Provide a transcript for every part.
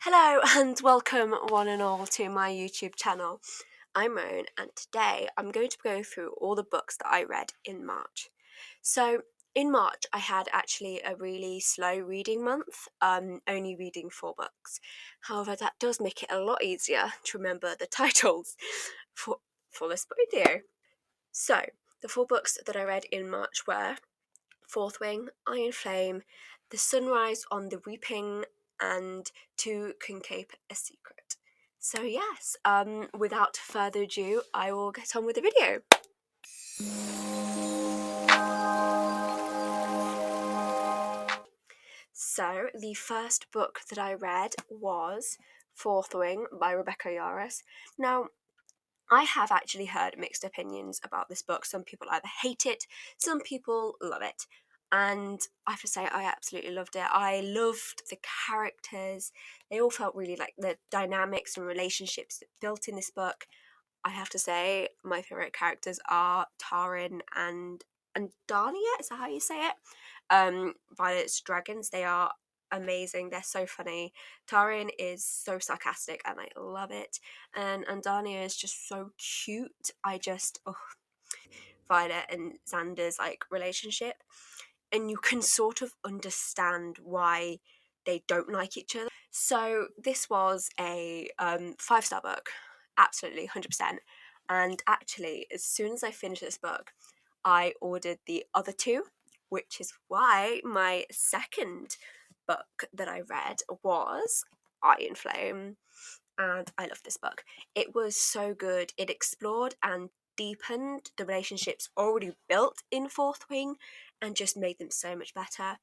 Hello and welcome one and all to my YouTube channel. I'm Roan and today I'm going to go through all the books that I read in March. So in March I had actually a really slow reading month, only reading 4 books. However, that does make it a lot easier to remember the titles for this video. So the 4 books that I read in March were Fourth Wing, Iron Flame, The Sunrise on the Reaping, and To Keep a Secret. So yes, without further ado, I will get on with the video. So the first book that I read was Fourth Wing by Rebecca Yarros. Now, I have actually heard mixed opinions about this book. Some people either hate it, some people love it. And I have to say, I absolutely loved it. I loved the characters. They all felt really like the dynamics and relationships that built in this book. I have to say, my favourite characters are Tarin and Dania, is that how you say it? Violet's dragons. They are amazing. They're so funny. Tarin is so sarcastic and I love it. And Dania is just so cute. Violet and Xander's like relationship. And you can sort of understand why they don't like each other. So this was a 5-star book, absolutely 100%. And actually, as soon as I finished this book, I ordered the other 2, which is why my second book that I read was Iron Flame. And I love this book. It was so good. It explored and deepened the relationships already built in Fourth Wing and just made them so much better.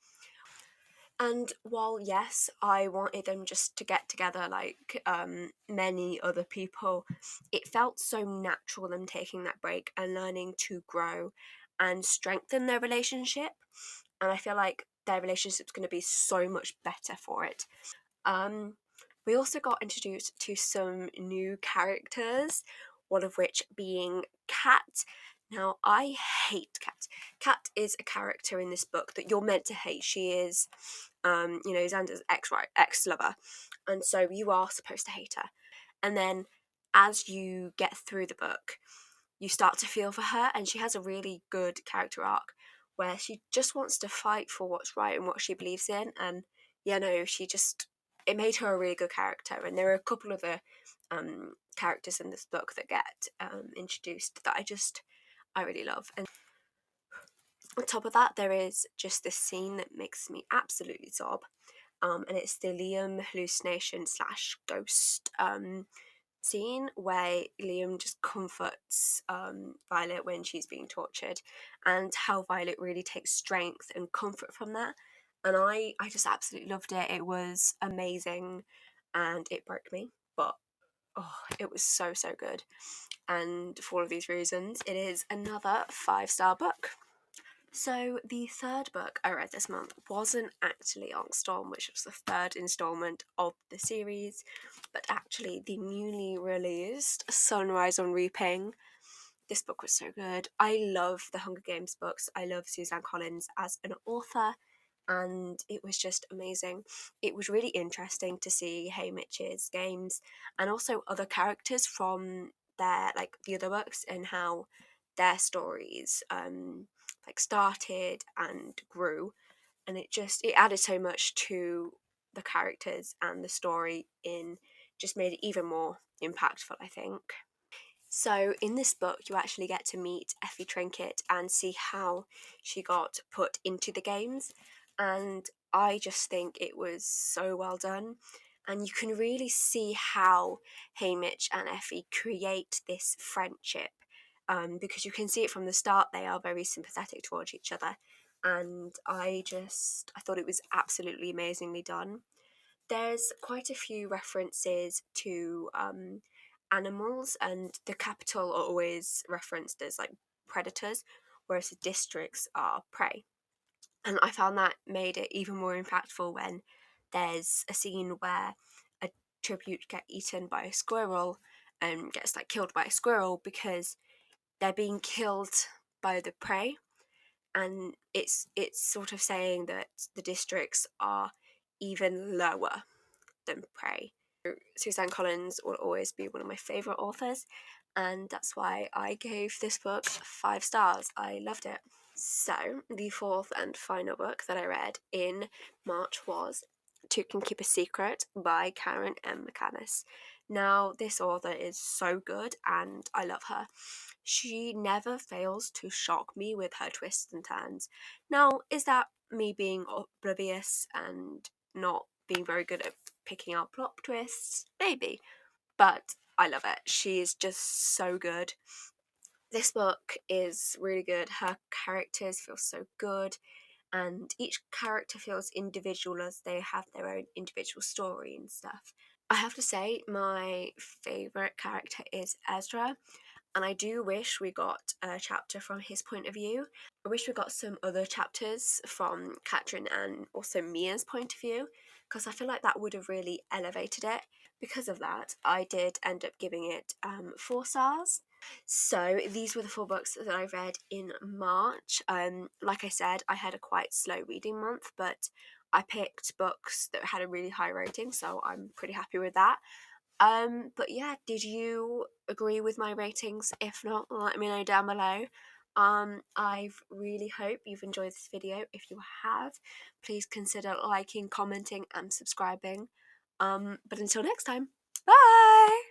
And while, yes, I wanted them just to get together like many other people, it felt so natural them taking that break and learning to grow and strengthen their relationship. And I feel like their relationship's going to be so much better for it. We also got introduced to some new characters, one of which being Kat. Now, I hate Kat. Kat is a character in this book that you're meant to hate. She is, Xander's ex-lover, and so you are supposed to hate her. And then, as you get through the book, you start to feel for her, and she has a really good character arc where she just wants to fight for what's right and what she believes in. And it made her a really good character. And there are a couple of the characters in this book that get introduced that I really love. And on top of that, there is just this scene that makes me absolutely sob. And it's the Liam hallucination / ghost scene where Liam just comforts Violet when she's being tortured, and how Violet really takes strength and comfort from that. And I just absolutely loved it. It was amazing and it broke me, but it was so good. And for all of these reasons, it is another 5-star book. So the third book I read this month wasn't actually Storm, which was the third installment of the series, but actually the newly released Sunrise on Reaping. This book was so good. I love the Hunger Games books. I love Suzanne Collins as an author, and it was just amazing. It was really interesting to see Haymitch's games and also other characters from the other books and how their stories started and grew, and it added so much to the characters and the story, in just made it even more impactful, I think. So in this book you actually get to meet Effie Trinket and see how she got put into the games, and I just think it was so well done. And you can really see how Haymitch and Effie create this friendship, because you can see it from the start. They are very sympathetic towards each other, and I thought it was absolutely amazingly done. There's quite a few references to animals, and the capital are always referenced as like predators, whereas the districts are prey. And I found that made it even more impactful when there's a scene where a tribute gets eaten by a squirrel and gets killed by a squirrel because they're being killed by the prey. And it's sort of saying that the districts are even lower than prey. Suzanne Collins will always be one of my favourite authors, and that's why I gave this book 5 stars. I loved it. So, the fourth and final book that I read in March was Two Can Keep a Secret by Karen M. McManus. Now, this author is so good and I love her. She never fails to shock me with her twists and turns. Now, is that me being oblivious and not being very good at picking out plot twists? Maybe. But I love it. She is just so good. This book is really good. Her characters feel so good, and each character feels individual as they have their own individual story and stuff. I have to say, my favourite character is Ezra, and I do wish we got a chapter from his point of view. I wish we got some other chapters from Katrin and also Mia's point of view, because I feel like that would have really elevated it. Because of that, I did end up giving it 4 stars. So these were the 4 books that I read in March. Like I said, I had a quite slow reading month, but I picked books that had a really high rating, so I'm pretty happy with that. But yeah, did you agree with my ratings? If not, let me know down below. I really hope you've enjoyed this video. If you have, please consider liking, commenting, and subscribing. But until next time, bye!